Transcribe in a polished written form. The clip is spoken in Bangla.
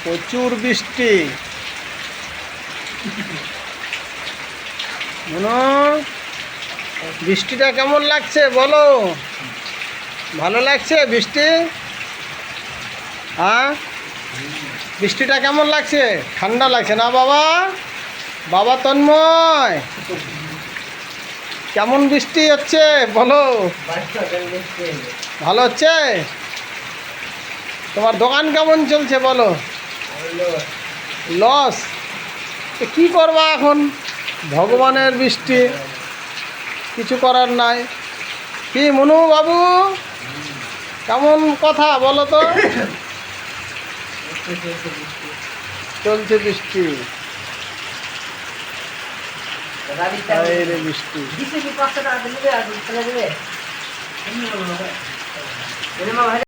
প্রচুর বৃষ্টি। বৃষ্টিটা কেমন লাগছে বলো? ভালো লাগছে বৃষ্টি? হ্যাঁ, বৃষ্টিটা কেমন লাগছে? ঠান্ডা লাগছে না বাবা? বাবা তন্ময়, কেমন বৃষ্টি হচ্ছে বলো? ভালো হচ্ছে? তোমার দোকান কেমন চলছে বলো? লস? কি করবা এখন? ভগবানের বৃষ্টি, কিছু করার নাই। কি মনু বাবু, কেমন কথা বলো তো? চলছে বৃষ্টি, বৃষ্টি।